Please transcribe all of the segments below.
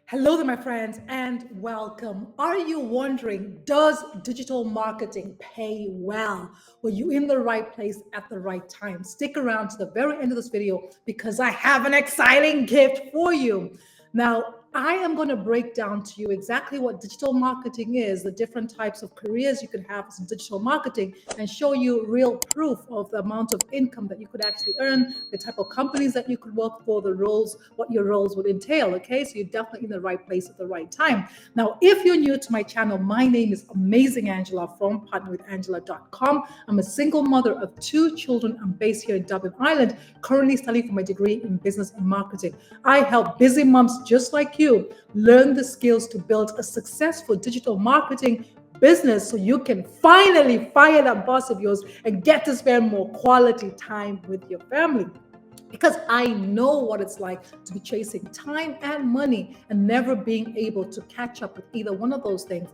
Hello there, my friends, and welcome. Are you wondering, does digital marketing pay well? Well, you're in the right place at the right time. Stick around to the very end of this video because I have an exciting gift for you. Now, I am going to break down to you exactly what digital marketing is, the different types of careers you can have in digital marketing, and show you real proof of the amount of income that you could actually earn, the type of companies that you could work for, the roles, what your roles would entail. Okay, so you're definitely in the right place at the right time. Now, if you're new to my channel, my name is Amazing Angela from partnerwithangela.com. I'm a single mother of two children. I'm based here in Dublin, Ireland, currently studying for my degree in business and marketing. I help busy moms just like you learn the skills to build a successful digital marketing business so you can finally fire that boss of yours and get to spend more quality time with your family. Because I know what it's like to be chasing time and money and never being able to catch up with either one of those things.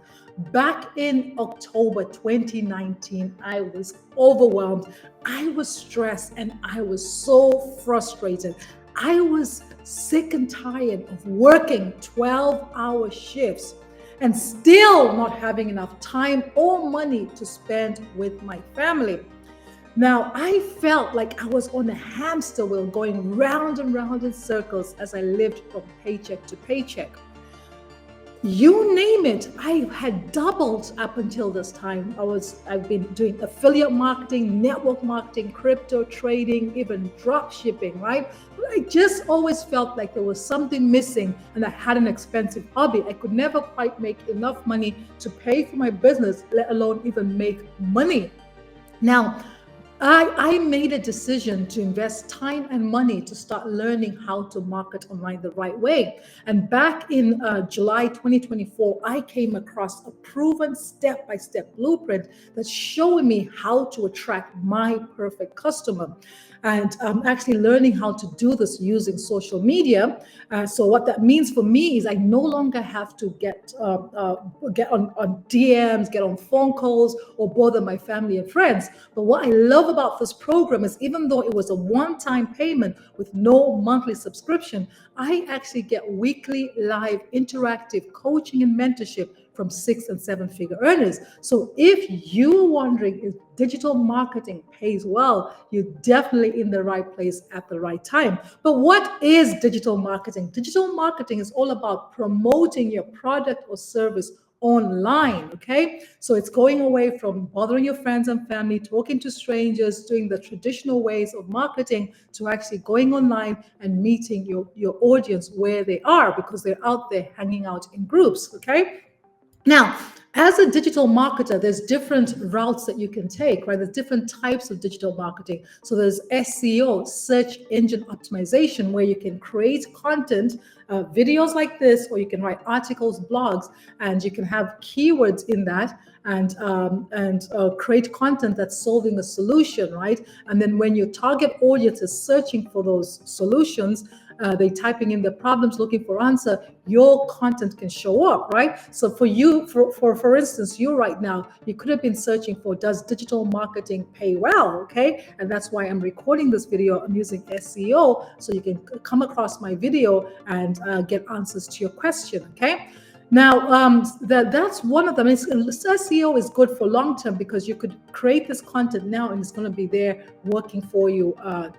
Back in October 2019, I was overwhelmed. I was stressed and I was so frustrated. I was sick and tired of working 12-hour shifts and still not having enough time or money to spend with my family. Now, I felt like I was on a hamster wheel going round and round in circles as I lived from paycheck to paycheck. You name it, I had doubled up until this time. I've been doing affiliate marketing, network marketing, crypto trading, even drop shipping, right? But I just always felt like there was something missing and I had an expensive hobby. I could never quite make enough money to pay for my business, let alone even make money. Now, I made a decision to invest time and money to start learning how to market online the right way. And back in July 2024, I came across a proven step-by-step blueprint that's showing me how to attract my perfect customer. And I'm actually learning how to do this using social media. So what that means for me is I no longer have to get on DMs, get on phone calls, or bother my family and friends. But what I love about this program is even though it was a one-time payment with no monthly subscription, I actually get weekly live interactive coaching and mentorship from 6 and 7 figure earners. So if you're wondering if digital marketing pays well, you're definitely in the right place at the right time. But what is digital marketing? Digital marketing is all about promoting your product or service online. Okay, so it's going away from bothering your friends and family, talking to strangers, doing the traditional ways of marketing, to actually going online and meeting your audience where they are, because they're out there hanging out in groups. Okay, now, as a digital marketer, there's different routes that you can take, right? There's different types of digital marketing. So there's SEO, search engine optimization, where you can create content, videos like this, or you can write articles, blogs, and you can have keywords in that and create content that's solving a solution, right? And then when your target audience is searching for those solutions, they typing in the problems, looking for answer, your content can show up, right? So for you, for instance, you right now, you could have been searching for, does digital marketing pay well? Okay, and that's why I'm recording this video. I'm using SEO so you can come across my video and get answers to your question. Okay. Now, that's one of them. SEO is good for long term because you could create this content now and it's going to be there working for you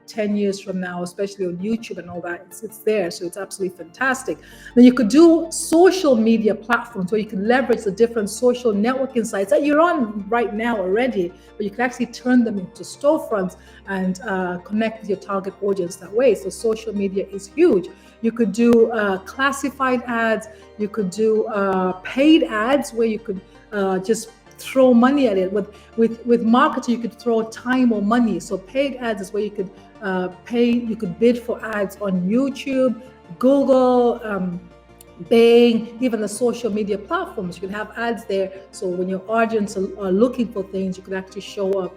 10 years from now, especially on YouTube and all that. It's there, so it's absolutely fantastic. Then you could do social media platforms where you can leverage the different social networking sites that you're on right now already, but you can actually turn them into storefronts and connect with your target audience that way. So social media is huge. You could do classified ads. You could do paid ads where you could just throw money at it. With marketing, you could throw time or money. So paid ads is where you could you could bid for ads on YouTube, Google, Bing, even the social media platforms. You can have ads there. So when your audience are looking for things, you could actually show up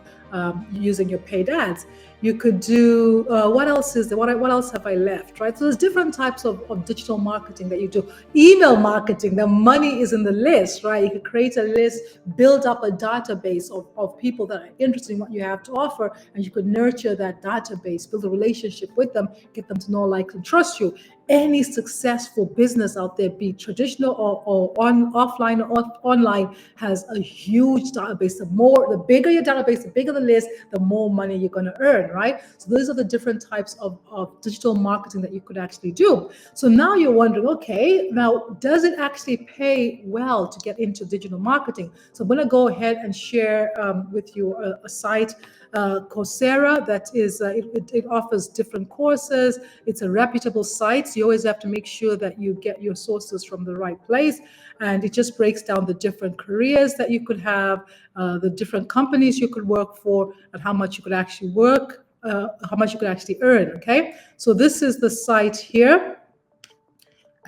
using your paid ads. You could do, what else is there? What else have I left, right? So there's different types of digital marketing that you do. Email marketing, the money is in the list, right? You could create a list, build up a database of people that are interested in what you have to offer, and you could nurture that database, build a relationship with them, get them to know, like, and trust you. any successful business out there, be traditional or on offline or online, has a huge database. The bigger your database, the bigger the list, the more money you're going to earn, right? So those are the different types of digital marketing that you could actually do. So now you're wondering, okay, now does it actually pay well to get into digital marketing? So I'm going to go ahead and share with you a site, Coursera, that is, it offers different courses. It's a reputable site. So you always have to make sure that you get your sources from the right place. And it just breaks down the different careers that you could have, the different companies you could work for, and how much you could actually work, how much you could actually earn. Okay. So this is the site here.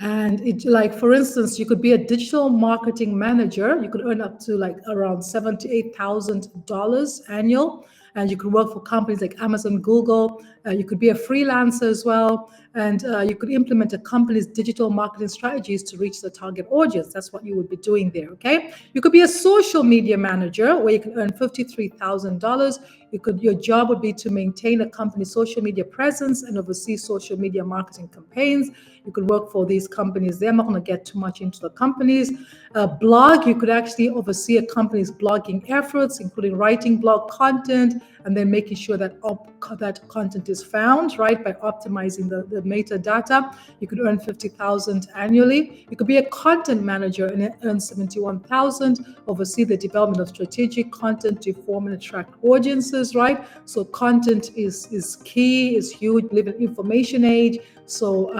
And it, like, for instance, you could be a digital marketing manager. You could earn up to like around $78,000 annual. And you could work for companies like Amazon, Google. You could be a freelancer as well. And you could implement a company's digital marketing strategies to reach the target audience. That's what you would be doing there, okay? You could be a social media manager where you can earn $53,000. Your job would be to maintain a company's social media presence and oversee social media marketing campaigns. You could work for these companies. They're not going to get too much into the companies. Blog, you could actually oversee a company's blogging efforts, including writing blog content and then making sure that that content is found, right, by optimizing the metadata. You could earn $50,000 annually. You could be a content manager and earn $71,000. Oversee the development of strategic content to form and attract audiences, right? So content is key, is huge. We live in an information age. So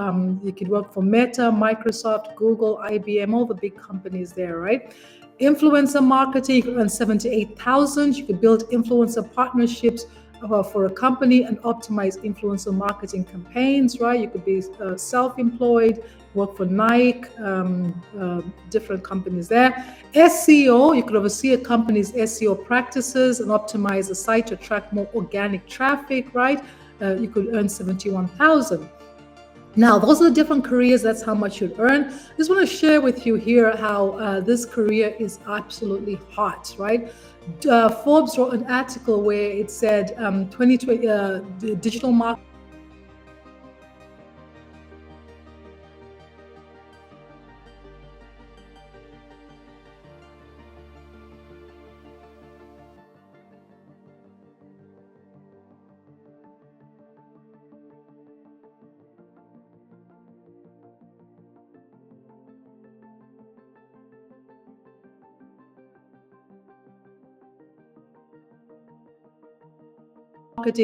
you could work for Meta, Microsoft, Google, IBM, all the big companies there, right? Influencer marketing, you could earn $78,000. You could build influencer partnerships for a company and optimize influencer marketing campaigns, right? You could be self-employed, work for Nike, different companies there. SEO, you could oversee a company's SEO practices and optimize the site to attract more organic traffic, right? You could earn $71,000. Now, those are the different careers. That's how much you'd earn. I just want to share with you here how this career is absolutely hot, right? Forbes wrote an article where it said 2020 digital marketing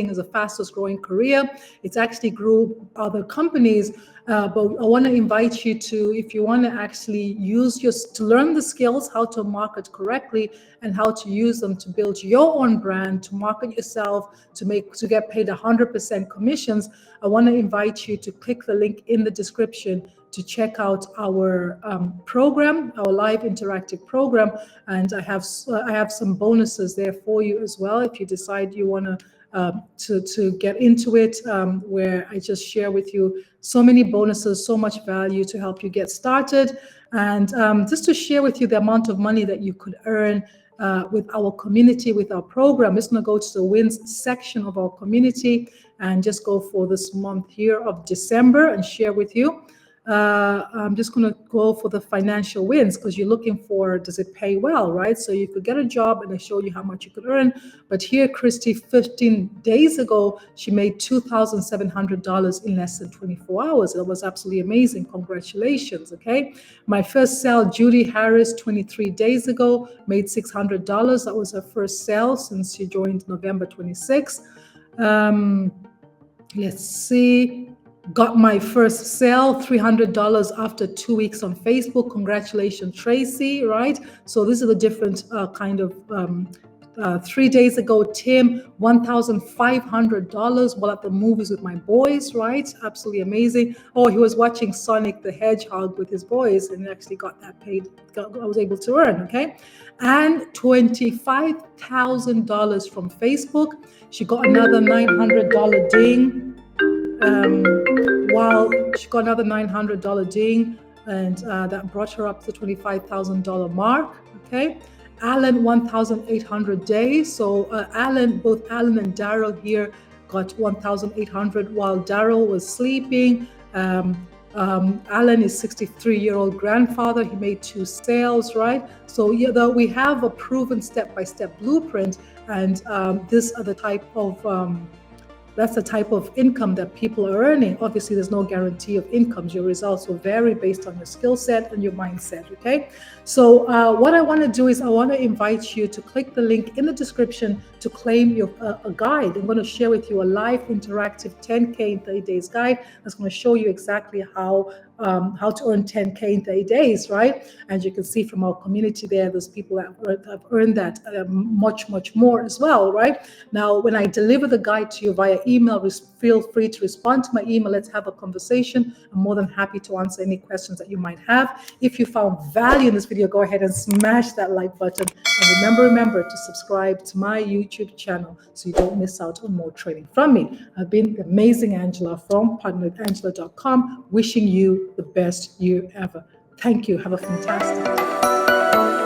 is the fastest growing career. It's actually grew other companies, but I want to invite you to, if you want to actually to learn the skills, how to market correctly and how to use them to build your own brand, to market yourself, to get paid 100% commissions. I want to invite you to click the link in the description to check out our program, our live interactive program, and I have some bonuses there for you as well if you decide you want to get into it, where I just share with you so many bonuses, so much value to help you get started, and just to share with you the amount of money that you could earn with our community, with our program. I'm just going to go to the wins section of our community and just go for this month here of December and share with you. I'm just going to go for the financial wins because you're looking for, does it pay well, right? So you could get a job and I showed you how much you could earn. But here, Christy, 15 days ago, she made $2,700 in less than 24 hours. That was absolutely amazing. Congratulations, okay? My first sale, Judy Harris, 23 days ago, made $600. That was her first sale since she joined November 26th. Let's see. Got my first sale, $300 after 2 weeks on Facebook. Congratulations, Tracy, right? So these are the different kind of 3 days ago, Tim, $1,500 while at the movies with my boys, right? Absolutely amazing. Oh, he was watching Sonic the Hedgehog with his boys and actually got that paid. I was able to earn, okay? And $25,000 from Facebook. She got another $900 ding. While she got another $900 ding, and that brought her up to the $25,000 mark. Okay, Alan, 1,800 days. So both Alan and Daryl here got 1,800 while Daryl was sleeping. Alan is 63-year-old grandfather. He made 2 sales, right? So we have a proven step-by-step blueprint, and this are the type of that's the type of income that people are earning. Obviously, there's no guarantee of incomes. Your results will vary based on your skill set and your mindset, okay? So what I want to do is I want to invite you to click the link in the description to claim your a guide. I'm going to share with you a live interactive 10K in 30 days guide that's going to show you exactly how to earn 10K in 30 days, right? And you can see from our community there's people that have earned that much, much more as well, right? Now, when I deliver the guide to you via email, feel free to respond to my email. Let's have a conversation. I'm more than happy to answer any questions that you might have. If you found value in this video, go ahead and smash that like button. And remember to subscribe to my YouTube channel so you don't miss out on more training from me. I've been amazing Angela from partnerwithangela.com, wishing you the best year ever. Thank you. Have a fantastic day.